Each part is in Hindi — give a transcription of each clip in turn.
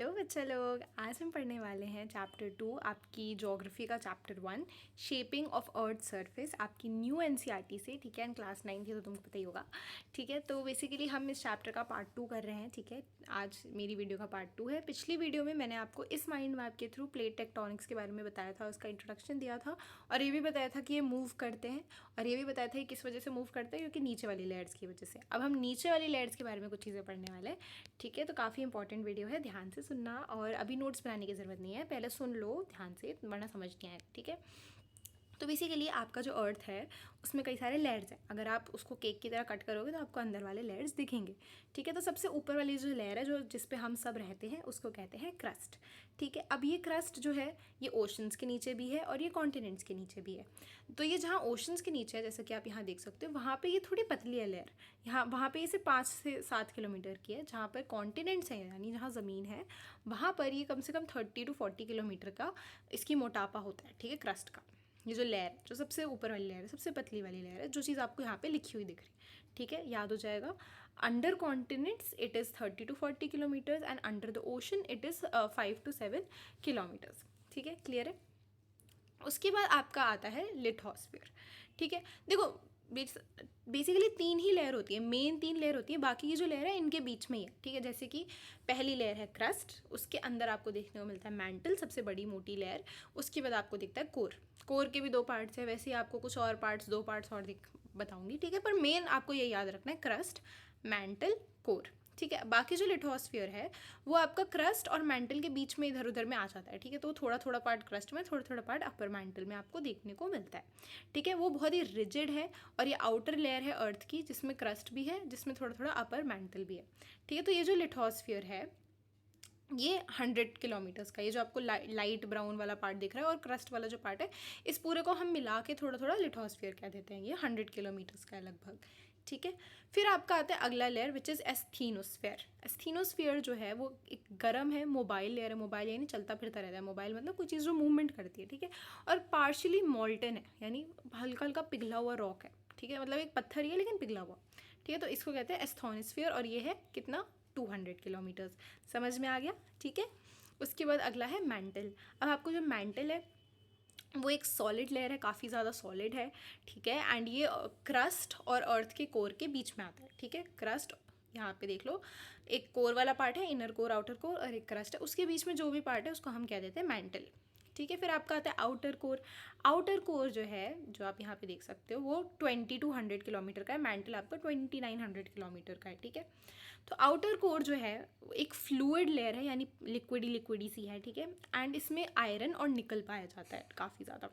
हेलो बच्चा लोग, आज हम पढ़ने वाले हैं चैप्टर 2 आपकी ज्योग्राफी का chapter 1 shaping of earth surface आपकी न्यू एनसीईआरटी से। ठीक है, एंड क्लास 9 की तो तुमको पता ही होगा। ठीक है, तो बेसिकली हम इस चैप्टर का पार्ट 2 कर रहे हैं। ठीक है, आज मेरी वीडियो का पार्ट 2 है। पिछली वीडियो में मैंने आपको इस माइंड मैप के थ्रू प्लेट टेक्टोनिक्स के बारे में बताया था, उसका इंट्रोडक्शन दिया था और ये भी बताया था कि ये मूव करते हैं और ये भी बताया था कि किस वजह से मूव करते हैं, क्योंकि नीचे वाली लेयर्स की वजह से। अब हम नीचे वाली लेयर्स के बारे में कुछ चीज़ें पढ़ने वाले हैं। ठीक है, तो काफ़ी इंपॉर्टेंट वीडियो है, ध्यान से सुनना। और अभी नोट्स बनाने की ज़रूरत नहीं है, पहले सुन लो ध्यान से वरना समझ नहीं आएगा। ठीक है, तो बेसिकली आपका जो अर्थ है उसमें कई सारे लेयर्स हैं। अगर आप उसको केक की तरह कट करोगे तो आपको अंदर वाले लेयर्स दिखेंगे। ठीक है, तो सबसे ऊपर वाली जो लेयर है, जो जिस पे हम सब रहते हैं, उसको कहते हैं क्रस्ट। ठीक है, अब ये क्रस्ट जो है ये ओशंस के नीचे भी है और ये कॉन्टिनेंट्स के नीचे भी है। तो ये जहाँ ओशंस के नीचे है, जैसा कि आप यहाँ देख सकते हो, वहाँ पर ये थोड़ी पतली है लेयर। यहाँ वहाँ पर ये सिर्फ 5 से 7 किलोमीटर की है। जहाँ पर कॉन्टिनेंट्स हैं, यानी जहाँ ज़मीन है, वहाँ पर ये कम से कम 30 to 40 किलोमीटर का इसकी मोटापा होता है। ठीक है, क्रस्ट का ये जो लेयर, जो सबसे ऊपर वाली लेयर है, सबसे पतली वाली लेयर है, जो चीज़ आपको यहाँ पे लिखी हुई दिख रही है। ठीक है, याद हो जाएगा। Under continents it is 30 to 40 kilometres and under the ocean it is 5 to 7 kilometres. ठीक है, क्लियर है। उसके बाद आपका आता है लिथोस्फीयर। ठीक है, देखो बेसिकली 3 ही लेयर होती है, मेन 3 लेयर होती है, बाकी की जो लेयर है इनके बीच में ही है। ठीक है, जैसे कि पहली लेयर है क्रस्ट, उसके अंदर आपको देखने को मिलता है मैंटल, सबसे बड़ी मोटी लेयर। उसके बाद आपको दिखता है कोर। कोर के भी 2 पार्ट्स है, वैसे ही आपको कुछ और पार्ट्स, 2 पार्ट्स और बताऊंगी। ठीक है, पर मेन आपको ये याद रखना है, क्रस्ट, मैंटल, कोर। ठीक है, बाकी जो लिथोस्फीयर है वो आपका क्रस्ट और मैंटल के बीच में इधर उधर में आ जाता है। ठीक है, तो थोड़ा थोड़ा पार्ट क्रस्ट में, थोड़ा थोड़ा पार्ट अपर मैंटल में आपको देखने को मिलता है। ठीक है, वो बहुत ही रिजिड है और ये आउटर लेयर है अर्थ की, जिसमें क्रस्ट भी है, जिसमें थोड़ा थोड़ा अपर मैंटल भी है। ठीक है, तो ये जो लिथोस्फीयर है ये 100 किलोमीटर्स का, ये जो आपको लाइट ब्राउन वाला पार्ट दिख रहा है और क्रस्ट वाला जो पार्ट है, इस पूरे को हम मिला के थोड़ा थोड़ा लिथोस्फीयर कह देते हैं। ये 100 किलोमीटर्स का है लगभग। ठीक है, फिर आपका आता है अगला लेयर विच इज़ एस्थीनोस्फेयर। एस्थीनोस्फेयर जो है वो एक गर्म है, मोबाइल लेयर है। मोबाइल यानी चलता फिरता रहता है, मोबाइल मतलब कोई चीज़ जो मूवमेंट करती है। ठीक है, और पार्शियली मॉल्टन है, यानी हल्का हल्का पिघला हुआ रॉक है। ठीक है, मतलब एक पत्थर ही है लेकिन पिघला हुआ। ठीक है, तो इसको कहते हैं एस्थोनोस्फेयर और ये है कितना, 200 किलोमीटर्स। समझ में आ गया। ठीक है, उसके बाद अगला है मैंटल। अब आपको जो मैंटल है वो एक सॉलिड लेयर है, काफ़ी ज़्यादा सॉलिड है। ठीक है, एंड ये क्रस्ट और अर्थ के कोर के बीच में आता है। ठीक है, क्रस्ट यहाँ पे देख लो, एक कोर वाला पार्ट है, इनर कोर, आउटर कोर, और एक क्रस्ट है, उसके बीच में जो भी पार्ट है उसको हम कह देते हैं मैंटल। ठीक है, फिर आपका आता है आउटर कोर। आउटर कोर जो है, जो आप यहाँ पे देख सकते हो, वो 20 to 100 किलोमीटर का है। मैंटल आपका 2900 किलोमीटर का है। ठीक है, तो आउटर कोर जो है एक फ्लूइड लेयर है, यानी लिक्विडी लिक्विडी सी है। ठीक है, एंड इसमें आयरन और निकल पाया जाता है काफ़ी ज़्यादा।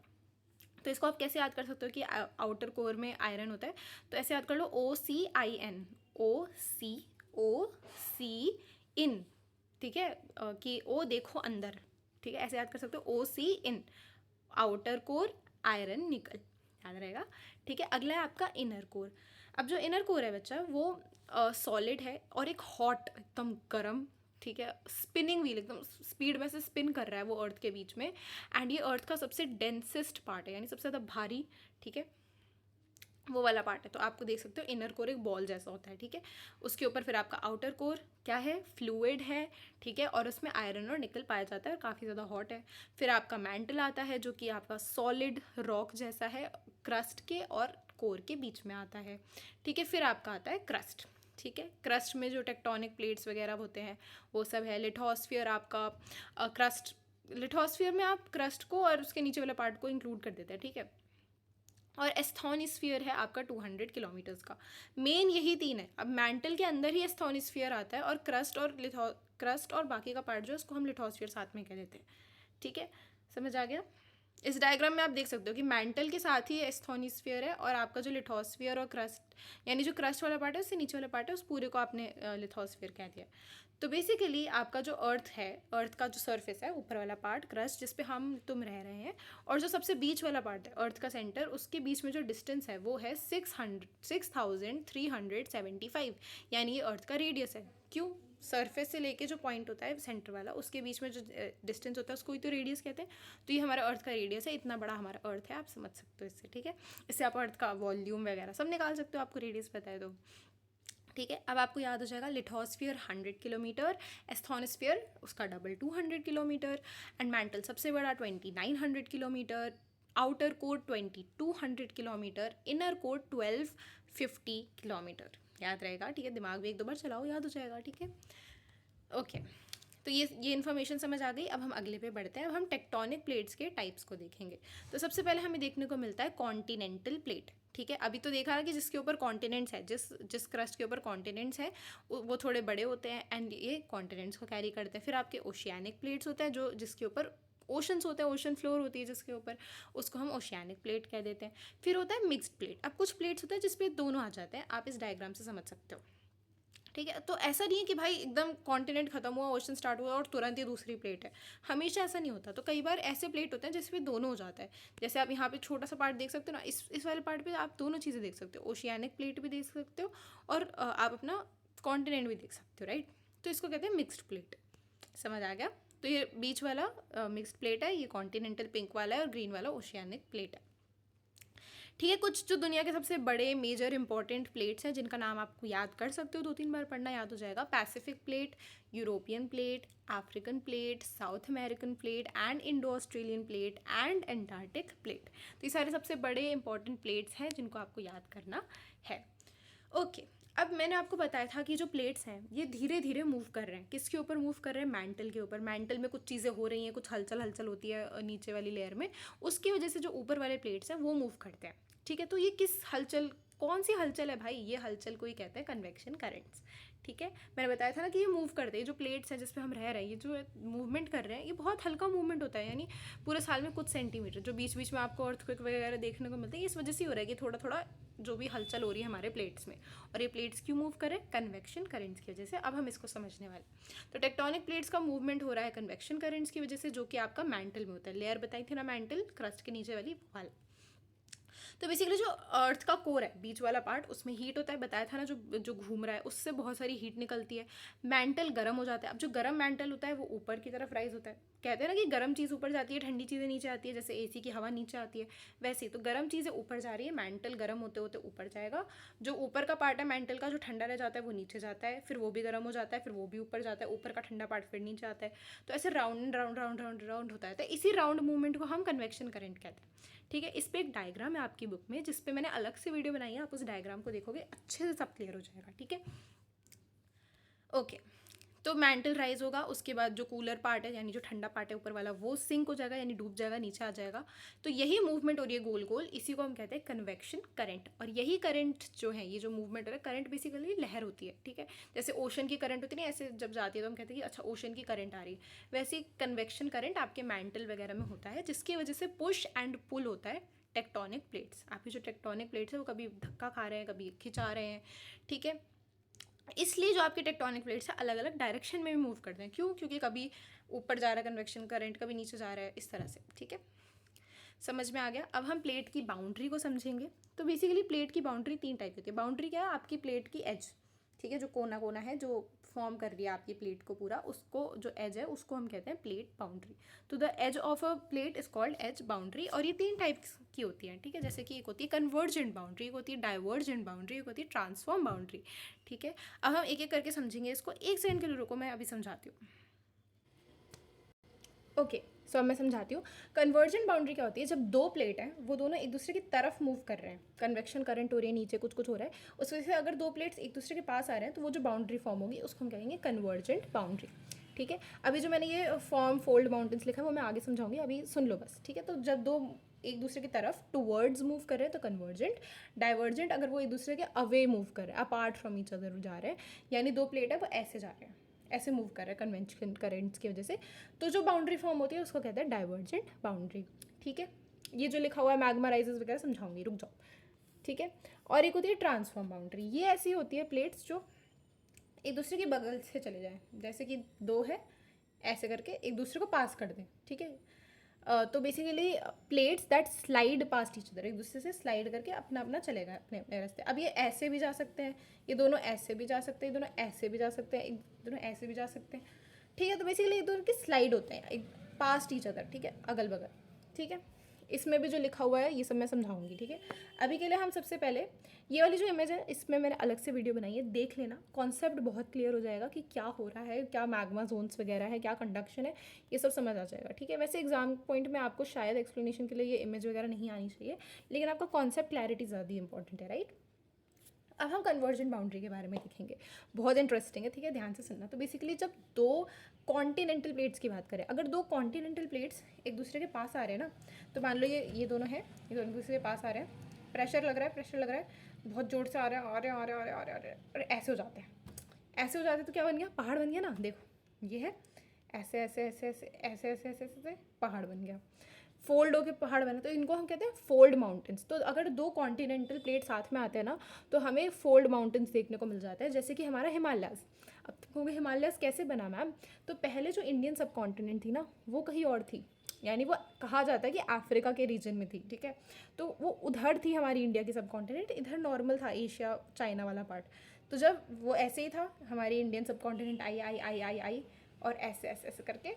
तो इसको आप कैसे याद कर सकते हो कि आउटर कोर में आयरन होता है, तो ऐसे याद कर लो, OCIN, ओ सी इन। ठीक है, कि ओ देखो अंदर। ठीक है, ऐसे याद कर सकते हो, OC इन, आउटर कोर, आयरन, निकल, याद रहेगा। ठीक है, अगला है आपका इनर कोर। अब जो इनर कोर है बच्चा, वो सॉलिड है और एक हॉट, एकदम गर्म। ठीक है, स्पिनिंग व्हील, एकदम स्पीड में से स्पिन कर रहा है वो अर्थ के बीच में। एंड ये अर्थ का सबसे डेंसेस्ट पार्ट है, यानी सबसे ज़्यादा भारी। ठीक है, वो वाला पार्ट है। तो आपको देख सकते हो इनर कोर एक बॉल जैसा होता है। ठीक है, उसके ऊपर फिर आपका आउटर कोर क्या है, फ्लूइड है। ठीक है, और उसमें आयरन और निकल पाया जाता है और काफ़ी ज़्यादा हॉट है। फिर आपका मैंटल आता है, जो कि आपका सॉलिड रॉक जैसा है, क्रस्ट के और कोर के बीच में आता है। ठीक है, फिर आपका आता है क्रस्ट। ठीक है, क्रस्ट में जो टेक्टोनिक प्लेट्स वगैरह होते हैं वो सब है। लिथोस्फीयर आपका क्रस्ट, लिथोस्फीयर में आप क्रस्ट को और उसके नीचे वाले पार्ट को इंक्लूड कर देते हैं। ठीक है, और एस्थोनिस्फीयर है आपका 200 किलोमीटर्स का। मेन यही 3 है। अब मैंटल के अंदर ही एस्थोनिस्फीयर आता है और क्रस्ट और बाकी का पार्ट जो है उसको हम लिथोस्फीयर साथ में कह देते हैं। ठीक है, समझ आ गया। इस डायग्राम में आप देख सकते हो कि मैंटल के साथ ही एस्थोनिस्फीयर है और आपका जो लिथोस्फीयर और क्रस्ट, यानी जो क्रस्ट वाला पार्ट है उससे नीचे वाला पार्ट है, उस पूरे को आपने लिथोस्फीयर कह दिया। तो बेसिकली आपका जो अर्थ है, अर्थ का जो सरफेस है, ऊपर वाला पार्ट क्रस्ट, जिस पे हम तुम रह रहे हैं, और जो सबसे बीच वाला पार्ट है अर्थ का सेंटर, उसके बीच में जो डिस्टेंस है वो है 6375, यानी ये अर्थ का रेडियस है। क्यों, सरफेस से लेके जो पॉइंट होता है सेंटर वाला, उसके बीच में जो डिस्टेंस होता है उसको ही तो रेडियस कहते हैं। तो ये हमारा अर्थ का रेडियस है, इतना बड़ा हमारा अर्थ है, आप समझ सकते हो इससे। ठीक है, इससे आप अर्थ का वॉल्यूम वगैरह सब निकाल सकते हो, आपको रेडियस पता है तो। ठीक है। अब आपको याद हो जाएगा लिथोस्फीयर 100 किलोमीटर, एस्थोनोस्फीयर उसका डबल 200 किलोमीटर, एंड मैंटल सबसे बड़ा 2900 kilometre, outer core 2200 kilometre, inner core 1250 kilometre. याद रहेगा, ठीक है। दिमाग में एक दो बार चलाओ, याद हो जाएगा, ठीक है। ओके, तो ये इन्फॉर्मेशन समझ आ गई। अब हम अगले पे बढ़ते हैं। अब हम टेक्टोनिक प्लेट्स के टाइप्स को देखेंगे। तो सबसे पहले हमें देखने को मिलता है कॉन्टिनेंटल प्लेट, ठीक है। अभी तो देखा ना कि जिसके ऊपर कॉन्टिनेंट्स है, जिस क्रस्ट के ऊपर कॉन्टिनेंट्स है वो थोड़े बड़े होते हैं एंड ये कॉन्टिनेंट्स को कैरी करते हैं। फिर आपके ओशियानिक प्लेट्स होते हैं जो जिसके ऊपर ओशंस होते हैं, ओशन फ्लोर होती है जिसके ऊपर, उसको हम ओशियानिक प्लेट कह देते हैं। फिर होता है मिक्स्ड प्लेट। अब कुछ प्लेट्स होते हैं जिसपे दोनों आ जाते हैं, आप इस डायग्राम से समझ सकते हो, ठीक है। तो ऐसा नहीं है कि भाई एकदम कॉन्टिनेंट खत्म हुआ, ओशन स्टार्ट हुआ और तुरंत ही दूसरी प्लेट है, हमेशा ऐसा नहीं होता। तो कई बार ऐसे प्लेट होते हैं जिसमें दोनों हो जाता है। जैसे आप यहाँ पे छोटा सा पार्ट देख सकते हो ना, इस वाले पार्ट पे आप दोनों चीज़ें देख सकते हो, ओशियानिक प्लेट भी देख सकते हो और आप अपना कॉन्टिनेंट भी देख सकते हो, राइट। तो इसको कहते हैं मिक्सड प्लेट। समझ आ गया। तो ये बीच वाला मिक्सड प्लेट है, ये कॉन्टिनेंटल पिंक वाला है और ग्रीन वाला ओशियानिक प्लेट है, ठीक है। कुछ जो दुनिया के सबसे बड़े मेजर इंपॉर्टेंट प्लेट्स हैं जिनका नाम आपको याद कर सकते हो, 2-3 बार पढ़ना याद हो जाएगा। Pacific plate, European plate, African plate, south American plate and Indo Australian plate and Antarctic plate. तो ये सारे सबसे बड़े इंपॉर्टेंट प्लेट्स हैं जिनको आपको याद करना है। ओके, अब मैंने आपको बताया था कि जो प्लेट्स हैं ये धीरे धीरे मूव कर रहे हैं। किसके ऊपर मूव कर रहे हैं? मैंटल के ऊपर। मैंटल में कुछ चीज़ें हो रही हैं, कुछ हलचल हलचल होती है नीचे वाली लेयर में, उसकी वजह से जो ऊपर वाले प्लेट्स हैं वो मूव करते हैं, ठीक है। तो ये किस हलचल, कौन सी हलचल है भाई? ये हलचल को ही कहते हैं कन्वेक्शन करंट्स, ठीक है। मैंने बताया था ना कि ये मूव करते हैं, जो प्लेट्स हैं जिस पे हम रह रहे हैं, ये जो मूवमेंट कर रहे हैं ये बहुत हल्का मूवमेंट होता है, यानी पूरे साल में कुछ सेंटीमीटर। जो बीच बीच में आपको अर्थक्वेक वगैरह देखने को मिलते हैं, इस वजह से हो रहा है कि थोड़ा थोड़ा जो भी हलचल हो रही है हमारे प्लेट्स में। और ये प्लेट्स क्यों मूव करें? कन्वेक्शन करेंट्स की वजह से। अब हम इसको समझने वाले। तो टेक्टोनिक प्लेट्स का मूवमेंट हो रहा है कन्वेक्शन करेंट्स की वजह से, जो कि आपका मैंटल में होता है। लेयर बताई थी ना मैंटल, क्रस्ट के नीचे वाली वाल। तो बेसिकली जो अर्थ का कोर है, बीच वाला पार्ट, उसमें हीट होता है। बताया था ना, जो जो घूम रहा है उससे बहुत सारी हीट निकलती है। मैंटल गर्म हो जाता है। अब जो गर्म मैंटल होता है वो ऊपर की तरफ राइज होता है। कहते हैं ना कि गर्म चीज़ ऊपर जाती है, ठंडी चीज़ें नीचे आती है, जैसे एसी की हवा नीचे आती है, वैसे ही तो गर्म चीज़ें ऊपर जा रही है, मैंटल गर्म होते होते ऊपर जाएगा। जो ऊपर का पार्ट है मैंटल का, जो ठंडा रह जाता है वो नीचे जाता है, फिर वो भी गर्म हो जाता है, फिर वो भी ऊपर जाता है, ऊपर का ठंडा पार्ट फिर नीचे आता है। तो ऐसे round round round round round होता है। तो इसी राउंड मूवमेंट को हम कन्वेक्शन करंट कहते हैं, ठीक है। इस पर एक डायग्राम है आपकी बुक में, जिस पे मैंने अलग से वीडियो बनाई है, आप उस डायग्राम को देखोगे अच्छे से सब क्लियर हो जाएगा, ठीक है। ओके, तो मैंटल राइज होगा, उसके बाद जो कूलर पार्ट है यानी जो ठंडा पार्ट है ऊपर वाला, वो सिंक हो जाएगा यानी डूब जाएगा, नीचे आ जाएगा। तो यही मूवमेंट हो रही है गोल गोल, इसी को हम कहते हैं कन्वेक्शन करंट। और यही करंट जो है, ये जो मूवमेंट हो रहा है, करंट बेसिकली लहर होती है, ठीक है। जैसे ओशन की करंट होती है ना, ऐसे जब जाती है तो हम कहते हैं कि अच्छा ओशन की करंट आ रही है, वैसे कन्वेक्शन करंट आपके मैंटल वगैरह में होता है, जिसकी वजह से पुश एंड पुल होता है टेक्टोनिक प्लेट्स। आपकी जो टेक्टोनिक प्लेट्स है वो कभी धक्का खा रहे हैं, कभी खिंचा रहे हैं, ठीक है। इसलिए जो आपके टेक्टोनिक प्लेट्स है अलग अलग डायरेक्शन में भी मूव करते हैं। क्यों? क्योंकि कभी ऊपर जा रहा है कन्वेक्शन करंट, कभी नीचे जा रहा है, इस तरह से, ठीक है। समझ में आ गया। अब हम प्लेट की बाउंड्री को समझेंगे। तो बेसिकली प्लेट की बाउंड्री 3 टाइप की होती है। बाउंड्री क्या है? आपकी प्लेट की एज, ठीक है, जो कोना कोना है जो फॉर्म कर रही है आपकी प्लेट को पूरा, उसको जो एज है उसको हम कहते हैं प्लेट बाउंड्री। तो the edge of a plate is called edge boundary. और ये 3 टाइप्स की होती है, ठीक है। जैसे कि एक होती है कन्वर्जेंट बाउंड्री, एक होती है डाइवर्जेंट बाउंड्री, एक होती है ट्रांसफॉर्म बाउंड्री, ठीक है। अब हम एक एक करके समझेंगे इसको। 1 सेकंड के लिए रुको, मैं अभी समझाती हूँ। ओके, सो अब मैं समझाती हूँ। कन्वर्जेंट बाउंड्री क्या होती है? जब दो प्लेट हैं वो दोनों एक दूसरे की तरफ मूव कर रहे हैं, कन्वेक्शन करंट हो रही है, नीचे कुछ कुछ हो रहा है, उस वजह से अगर दो प्लेट्स एक दूसरे के पास आ रहे हैं तो वो जो बाउंड्री फॉर्म होगी उसको हम कहेंगे कन्वर्जेंट बाउंड्री, ठीक है। अभी जो मैंने ये फॉर्म फोल्ड माउंटेन्स लिखा है वो मैं आगे समझाऊंगी, अभी सुन लो बस, ठीक है। तो जब दो एक दूसरे की तरफ टूवर्ड्स मूव कर रहे हैं तो कन्वर्जेंट। डाइवर्जेंट अगर वो एक दूसरे के अवे मूव कर रहे हैं, अपार्ट फ्रॉम ईच अदर जा रहे हैं, यानी दो प्लेट है वो ऐसे जा रहे हैं, ऐसे मूव कर रहा है कन्वेंशन करेंट्स की वजह से, तो जो बाउंड्री फॉर्म होती है उसको कहते हैं डाइवर्जेंट बाउंड्री, ठीक है। ये जो लिखा हुआ है मैग्मा राइजेस वगैरह समझाऊंगी, रुक जाओ, ठीक है। और एक होती है ट्रांसफॉर्म बाउंड्री। ये ऐसी होती है प्लेट्स जो एक दूसरे के बगल से चले जाएं, जैसे कि दो है ऐसे करके एक दूसरे को पास कर दें, ठीक है। तो basically plates that slide past each other, एक दूसरे से स्लाइड करके अपना अपना चलेगा अपने अपने रास्ते। अब ये ऐसे भी जा सकते हैं, ये दोनों ऐसे भी जा सकते हैं, ये दोनों ऐसे भी जा सकते हैं, एक दोनों ऐसे भी जा सकते हैं, ठीक है। तो बेसिकली एक दोनों के स्लाइड होते हैं एक पास्ट ईच अदर, ठीक है, अगल बगल, ठीक है। इसमें भी जो लिखा हुआ है ये सब मैं समझाऊंगी, ठीक है। अभी के लिए हम सबसे पहले ये वाली जो इमेज है इसमें मैंने अलग से वीडियो बनाई है, देख लेना, कॉन्सेप्ट बहुत क्लियर हो जाएगा कि क्या हो रहा है, क्या मैग्मा जोन्स वगैरह है, क्या कंडक्शन है, ये सब समझ आ जाएगा, ठीक है। वैसे एग्जाम पॉइंट में आपको शायद एक्सप्लेनेशन के लिए ये इमेज वगैरह नहीं आनी चाहिए, लेकिन आपका कॉन्सेप्ट क्लैरिटी ज़्यादा इंपॉर्टेंट है, राइट। अब हम कन्वर्जेंट बाउंड्री के बारे में लिखेंगे, बहुत इंटरेस्टिंग है, ठीक है, ध्यान से सुनना। तो बेसिकली जब दो कॉन्टिनेंटल प्लेट्स की बात करें, अगर दो कॉन्टिनेंटल प्लेट्स एक दूसरे के पास आ रहे हैं ना, तो मान लो ये दोनों हैं, ये दोनों एक दूसरे के पास आ रहे हैं, प्रेशर लग रहा है, बहुत जोर से आ रहे हैं और ऐसे हो जाते हैं, ऐसे हो जाते हैं, तो क्या बन गया, पहाड़ बन गया ना। देखो ये है ऐसे ऐसे ऐसे ऐसे ऐसे ऐसे ऐसे ऐसे पहाड़ बन गया, फोल्ड होके पहाड़ बने, तो इनको हम कहते हैं फोल्ड माउंटेन्स। तो अगर दो कॉन्टिनेंटल प्लेट साथ में आते हैं ना, तो हमें फोल्ड माउंटेन्स देखने को मिल जाता है, जैसे कि हमारा हिमालयाज़। अब तुमको हिमालयाज़ कैसे बना मैम, तो पहले जो इंडियन सब कॉन्टिनेंट थी ना वो कहीं और थी, यानी वो कहा जाता है कि अफ्रीका के रीजन में थी, ठीक है। तो वो उधर थी हमारी इंडिया की सब कॉन्टिनेंट, इधर नॉर्मल था एशिया चाइना वाला पार्ट। तो जब वो ऐसे ही था, हमारी इंडियन सब कॉन्टिनेंट आई आई आई आई आई और ऐसे ऐसे ऐसे करके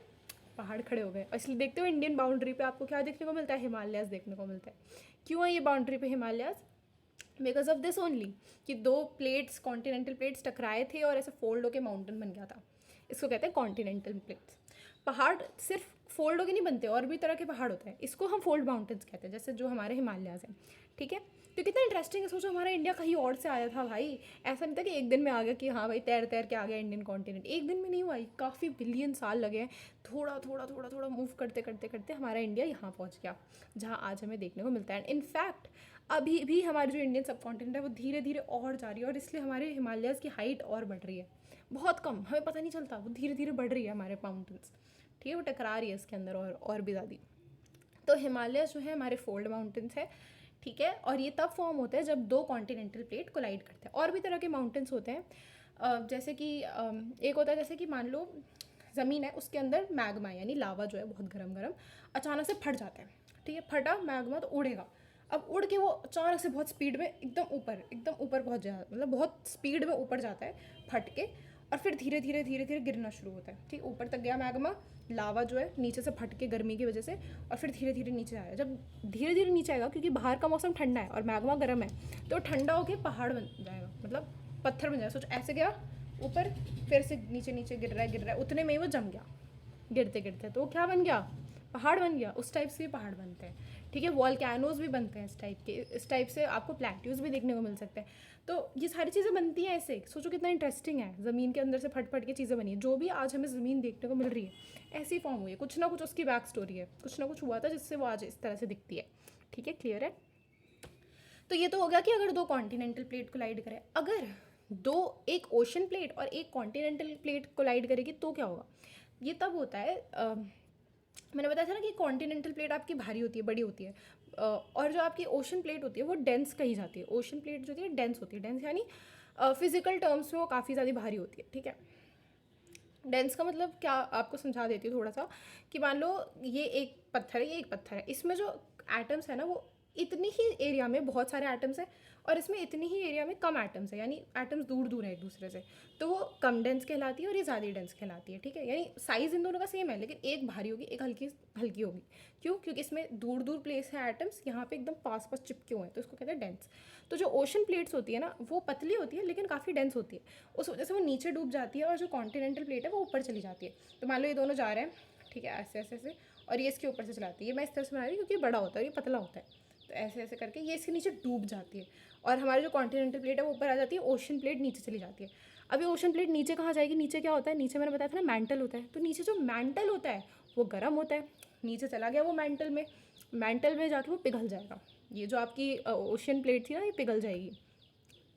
पहाड़ खड़े हो गए। और इसलिए देखते हो इंडियन बाउंड्री पे आपको क्या देखने को मिलता है, हिमालयाज़ देखने को मिलता है। क्यों है ये बाउंड्री पे Himalayas, because of this only, कि दो प्लेट्स कॉन्टिनेंटल प्लेट्स टकराए थे और ऐसे फोल्ड होके माउंटेन बन गया था, इसको कहते हैं कॉन्टिनेंटल प्लेट्स। पहाड़ सिर्फ फोल्ड होके नहीं बनते, और भी तरह के पहाड़ होते हैं, इसको हम फोल्ड माउंटेन्स कहते हैं, जैसे जो हमारे हिमालयाज़ हैं, ठीक है। तो कितना इंटरेस्टिंग है, सोचो हमारा इंडिया कहीं और से आया था भाई, ऐसा नहीं था कि एक दिन में आ गया कि हाँ भाई तैर तैर के आ गया इंडियन कॉन्टिनेंट, एक दिन में नहीं हुआ, काफ़ी बिलियन साल लगे हैं, थोड़ा थोड़ा थोड़ा थोड़ा मूव करते करते करते हमारा इंडिया यहाँ पहुँच गया जहाँ आज हमें देखने को मिलता है। इनफैक्ट अभी भी हमारी जो इंडियन सब कॉन्टिनेंट है वो धीरे धीरे और जा रही है, और इसलिए हमारे हिमालयाज़ की हाइट और बढ़ रही है, बहुत कम, हमें पता नहीं चलता, वो धीरे धीरे बढ़ रही है हमारे माउंटेन्स, ठीक है, वो टकरा रही है इसके अंदर और भी ज़्यादा। तो हिमालय जो है हमारे फोल्ड माउंटेन्स है, ठीक है। और ये तब फॉर्म होता है जब दो कॉन्टिनेंटल प्लेट कोलाइड करते हैं। और भी तरह के माउंटेन्स होते हैं, जैसे कि एक होता है, जैसे कि मान लो ज़मीन है, उसके अंदर मैग्मा यानी लावा जो है बहुत गरम गरम अचानक से फट जाता है, ठीक है, फटा मैग्मा तो उड़ेगा, अब उड़ के वो अचानक से बहुत स्पीड में एकदम ऊपर पहुंच जाता है, मतलब बहुत स्पीड में ऊपर जाता है फट के, और फिर धीरे धीरे धीरे धीरे गिरना शुरू होता है, ठीक, ऊपर तक गया मैग्मा, लावा जो है नीचे से फट के गर्मी की वजह से, और फिर धीरे धीरे नीचे आएगा। जब धीरे धीरे नीचे आएगा, क्योंकि बाहर का मौसम ठंडा है और मैग्मा गर्म है, तो ठंडा होकर पहाड़ बन जाएगा, मतलब पत्थर बन जाएगा। सोच ऐसे गया ऊपर, फिर से नीचे नीचे गिर रहा है, उतने में ही वो जम गया गिरते गिरते, तो वो क्या बन गया, पहाड़ बन गया। उस टाइप से भी पहाड़ बनते हैं, ठीक है, वॉल्केनोज भी बनते हैं इस टाइप के, इस टाइप से आपको प्लेट्यूज भी देखने को मिल सकते हैं। तो ये सारी चीज़ें बनती हैं ऐसे, सोचो कितना इंटरेस्टिंग है, ज़मीन के अंदर से फट फट के चीज़ें बनी है, जो भी आज हमें ज़मीन देखने को मिल रही है ऐसी फॉर्म हुई है, कुछ ना कुछ उसकी बैक स्टोरी है, कुछ ना कुछ हुआ था जिससे वो आज इस तरह से दिखती है, ठीक है, क्लियर है। तो ये तो हो गया कि अगर दो कॉन्टिनेंटल प्लेट कोलाइड करें, अगर दो एक ओशन प्लेट और एक कॉन्टिनेंटल प्लेट कोलाइड करेगी तो क्या होगा। ये तब होता है, मैंने बताया था ना कि कॉन्टिनेंटल प्लेट आपकी भारी होती है, बड़ी होती है, और जो आपकी ओशन प्लेट होती है वो डेंस कही जाती है। ओशन प्लेट जो होती है डेंस होती है, डेंस यानी फिजिकल टर्म्स में वो काफ़ी ज़्यादा भारी होती है, ठीक है। डेंस का मतलब क्या, आपको समझा देती हूँ थोड़ा सा, कि मान लो ये एक पत्थर है, ये एक पत्थर है, इसमें जो एटम्स है ना वो इतनी ही एरिया में बहुत सारे एटम्स हैं, और इसमें इतनी ही एरिया में कम एटम्स है, यानी एटम्स दूर दूर है एक दूसरे से, तो वो कम डेंस कहलाती है और ये ज़्यादा डेंस कहलाती है, ठीक है। यानी साइज़ इन दोनों का सेम है, लेकिन एक भारी होगी, एक हल्की हल्की होगी। क्यों, क्योंकि इसमें दूर दूर प्लेस है एटम्स, यहाँ पे एकदम पास पास चिपके हुए हैं, तो इसको कहते हैं डेंस। तो जो ओशन प्लेट्स होती है ना वो पतली होती है लेकिन काफ़ी डेंस होती है, उस वजह से वो नीचे डूब जाती है, और जो कॉन्टिनेंटल प्लेट है वो ऊपर चली जाती है। तो मान लो ये दोनों जा रहे हैं, ठीक है, ऐसे ऐसे ऐसे, और ये इसके ऊपर से चलाती है, ये मैं इस तरह से बना रही हूँ क्योंकि बड़ा होता है, ये पतला होता है, तो ऐसे ऐसे करके ये इसके नीचे डूब जाती है, और हमारी जो कॉन्टिनेंटल प्लेट है वो ऊपर आ जाती है, ओशन प्लेट नीचे चली जाती है। अभी ओशन प्लेट नीचे कहाँ जाएगी, नीचे क्या होता है, नीचे मैंने बताया था ना मैंटल होता है, तो नीचे जो मैंटल होता है वो गर्म होता है, नीचे चला गया वो मैंटल में जाके वो पिघल जाएगा। ये जो आपकी ओशन प्लेट थी ना ये पिघल जाएगी,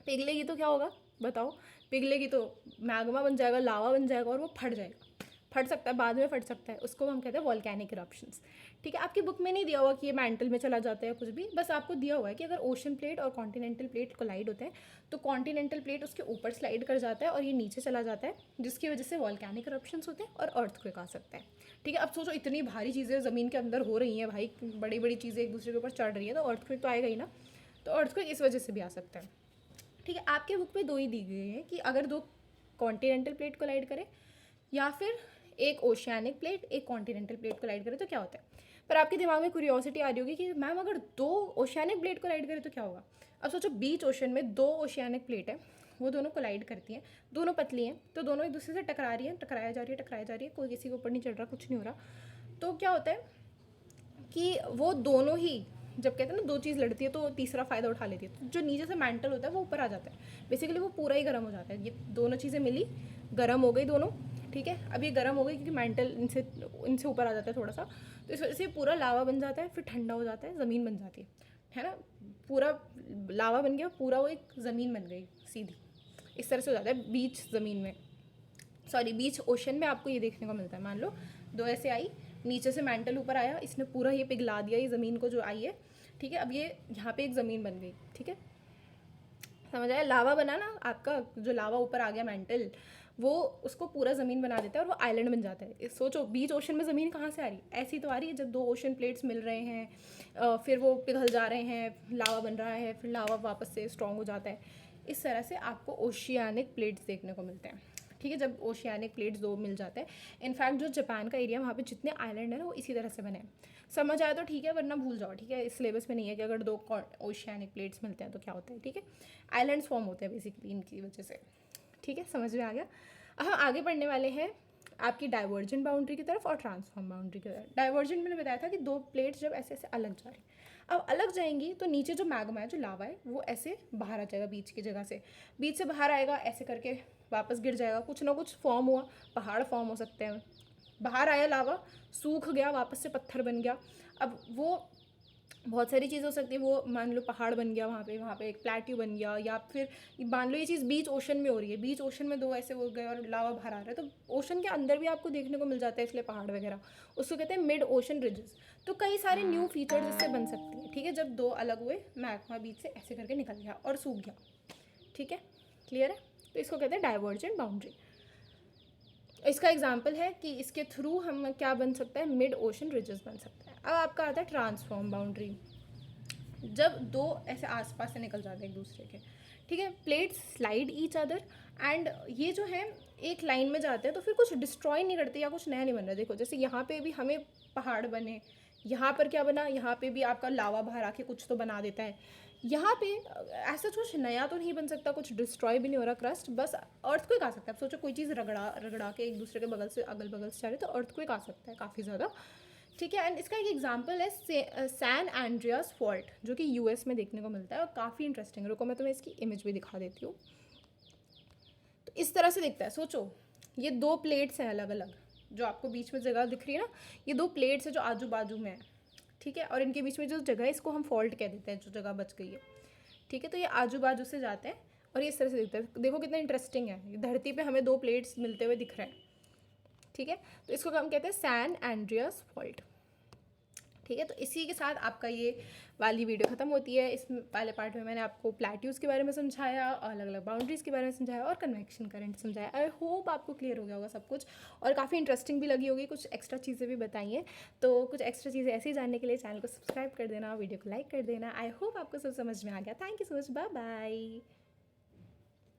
पिघलेगी तो क्या होगा बताओ, पिघलेगी तो मैग्मा बन जाएगा, लावा बन जाएगा, और वो फट जाएगा, फट सकता है, बाद में फट सकता है, उसको हम कहते हैं वॉल्केनिक इरप्शंस, ठीक है। आपकी बुक में नहीं दिया हुआ कि ये मैंटल में चला जाता है कुछ भी, बस आपको दिया हुआ है कि अगर ओशन प्लेट और कॉन्टिनेंटल प्लेट कोलाइड होते हैं तो कॉन्टिनेंटल प्लेट उसके ऊपर स्लाइड कर जाता है और ये नीचे चला जाता है, जिसकी वजह से वॉल्केनिक इरप्शंस होते हैं और अर्थक्वेक आ सकता है, ठीक है। अब सोचो इतनी भारी चीज़ें ज़मीन के अंदर हो रही हैं भाई, बड़ी बड़ी चीज़ें एक दूसरे के ऊपर चढ़ रही हैं, तो अर्थक्वेक तो आएगा ही ना, तो अर्थक्वेक इस वजह से भी आ सकता है, ठीक है। आपके बुक में दो ही दी गई हैं कि अगर दो कॉन्टिनेंटल प्लेट कोलाइड करें या फिर एक ओशियानिक प्लेट एक कॉन्टिनेंटल प्लेट कोलाइड करे तो क्या होता है। पर आपके दिमाग में क्यूरियोसिटी आ रही होगी कि मैम अगर 2 ओशियानिक प्लेट कोलाइड करे तो क्या होगा। अब सोचो बीच ओशन में 2 ओशियानिक प्लेट है, वो दोनों कोलाइड करती हैं, दोनों पतली हैं, तो दोनों एक दूसरे से टकरा रही हैं, टकराया जा रही है, कोई किसी के ऊपर नहीं चढ़ रहा, कुछ नहीं हो रहा। तो क्या होता है कि वो दोनों ही, जब कहते हैं ना 2 चीज़ लड़ती है तो तीसरा फ़ायदा उठा लेती है, तो जो नीचे से मेंटल होता है वो ऊपर आ जाता है, बेसिकली वो पूरा ही गर्म हो जाता है। ये दोनों चीज़ें मिली, गर्म हो गई दोनों, ठीक है। अब ये गर्म हो गई क्योंकि मेंटल इनसे ऊपर आ जाता है थोड़ा सा, तो इस वजह से पूरा लावा बन जाता है, फिर ठंडा हो जाता है, ज़मीन बन जाती है ना। पूरा लावा बन गया, पूरा वो एक ज़मीन बन गई सीधी, इस तरह से हो जाता है बीच ज़मीन में, सॉरी बीच ओशन में आपको ये देखने को मिलता है। मान लो 2 ऐसे आई, नीचे से मेंटल ऊपर आया, इसने पूरा ये पिघला दिया ये ज़मीन को जो आई है, ठीक है। अब ये यहाँ पे एक ज़मीन बन गई, ठीक है, समझ आया। लावा बना ना आपका, जो लावा ऊपर आ गया मेंटल, वो उसको पूरा ज़मीन बना देता है और वो आइलैंड बन जाता है। सोचो बीच ओशन में ज़मीन कहाँ से आ रही है, ऐसी तो आ रही है जब 2 ओशन प्लेट्स मिल रहे हैं, फिर वो पिघल जा रहे हैं, लावा बन रहा है, फिर लावा वापस से स्ट्रॉन्ग हो जाता है। इस तरह से आपको ओशियानिक प्लेट्स देखने को मिलते हैं, ठीक है, जब ओशियानिक प्लेट्स 2 मिल जाते हैं। इनफैक्ट जो जापान का एरिया, वहाँ पे जितने आइलैंड है ना वो इसी तरह से बने हैं। समझ आया तो ठीक है, वरना भूल जाओ, ठीक है। इस सिलेबस में नहीं है कि अगर 2 ओशियानिक प्लेट्स मिलते हैं तो क्या होता है, ठीक है। आइलैंड्स फॉर्म होते हैं बेसिकली इनकी वजह से, ठीक है, समझ में आ गया। हम आगे पढ़ने वाले हैं आपकी डाइवर्जेंट बाउंड्री की तरफ और ट्रांसफॉर्म बाउंड्री की तरफ। डाइवर्जेंट मैंने बताया था कि 2 प्लेट्स जब ऐसे ऐसे अलग जा रही, अब अलग जाएंगी तो नीचे जो मैग्मा है, जो लावा है, वो ऐसे बाहर आ जाएगा बीच की जगह से, बीच से बाहर आएगा, ऐसे करके वापस गिर जाएगा, कुछ ना कुछ फॉर्म हुआ, पहाड़ फॉर्म हो सकते हैं। बाहर आया लावा, सूख गया, वापस से पत्थर बन गया। अब वो बहुत सारी चीज़ हो सकती है, वो मान लो पहाड़ बन गया, वहाँ पे एक प्लेट्यू बन गया, या फिर मान लो ये चीज़ बीच ओशन में हो रही है, बीच ओशन में 2 ऐसे हो गए और लावा बाहर आ रहा है, तो ओशन के अंदर भी आपको देखने को मिल जाता है, इसलिए पहाड़ वगैरह, उसको कहते हैं मिड ओशन रिजेस। तो कई सारे न्यू फीचर्स इससे बन सकती है, ठीक है, जब 2 अलग हुए, मैग्मा बीच से ऐसे करके निकल गया और सूख गया, ठीक है, क्लियर है। तो इसको कहते हैं डाइवर्जेंट बाउंड्री। इसका एग्जाम्पल है कि इसके थ्रू हम क्या बन सकता है, मिड ओशन रिजेस बन सकता है। अब आपका आता है ट्रांसफॉर्म बाउंड्री, जब 2 ऐसे आसपास से निकल जाते हैं एक दूसरे के, ठीक है, plates slide each other, and ये जो है एक लाइन में जाते हैं तो फिर कुछ डिस्ट्रॉय नहीं करते या कुछ नया नहीं बन रहा। देखो जैसे यहाँ पे भी हमें पहाड़ बने, यहाँ पर क्या बना, यहाँ पे भी आपका लावा बाहर आके कुछ तो बना देता है। यहाँ पे ऐसा कुछ नया तो नहीं बन सकता, कुछ डिस्ट्रॉय भी नहीं हो रहा क्रस्ट, बस अर्थक्वेक आ सकता है। आप सोचो कोई चीज़ रगड़ा रगड़ा के एक दूसरे के बगल से अगल बगल से जा रही है, तो अर्थक्वेक आ सकता है काफ़ी ज़्यादा, ठीक है। एंड इसका एक एग्जांपल है सैन एंड्रियास फॉल्ट, जो कि यूएस में देखने को मिलता है और काफ़ी इंटरेस्टिंग। रुको मैं तुम्हें इसकी इमेज भी दिखा देती हूँ। तो इस तरह से दिखता है, सोचो ये 2 प्लेट्स हैं अलग अलग, जो आपको बीच में जगह दिख रही है ना, ये 2 प्लेट्स है जो आजू बाजू में है, ठीक है, और इनके बीच में जो जगह है इसको हम फॉल्ट कह देते हैं, जो जगह बच गई है, ठीक है। तो ये आजू बाजू से जाते हैं और ये इस तरह से दिखता है। देखो कितना इंटरेस्टिंग है, धरती पे हमें 2 प्लेट्स मिलते हुए दिख रहे हैं, ठीक है। तो इसको हम कहते हैं सैन एंड्रियास फॉल्ट, ठीक है। तो इसी के साथ आपका ये वाली वीडियो ख़त्म होती है। इस पहले पार्ट में मैंने आपको प्लेट्यूज़ के बारे में समझाया, अलग अलग बाउंड्रीज़ के बारे में समझाया और कन्वेक्शन करंट समझाया। आई होप आपको क्लियर हो गया होगा सब कुछ, और काफ़ी इंटरेस्टिंग भी लगी होगी, कुछ एक्स्ट्रा चीज़ें भी बताई हैं। तो कुछ एक्स्ट्रा चीज़ें ऐसे ही जानने के लिए चैनल को सब्सक्राइब कर देना, वीडियो को लाइक कर देना। आई होप आपको सब समझ में आ गया। Thank you so much, bye bye.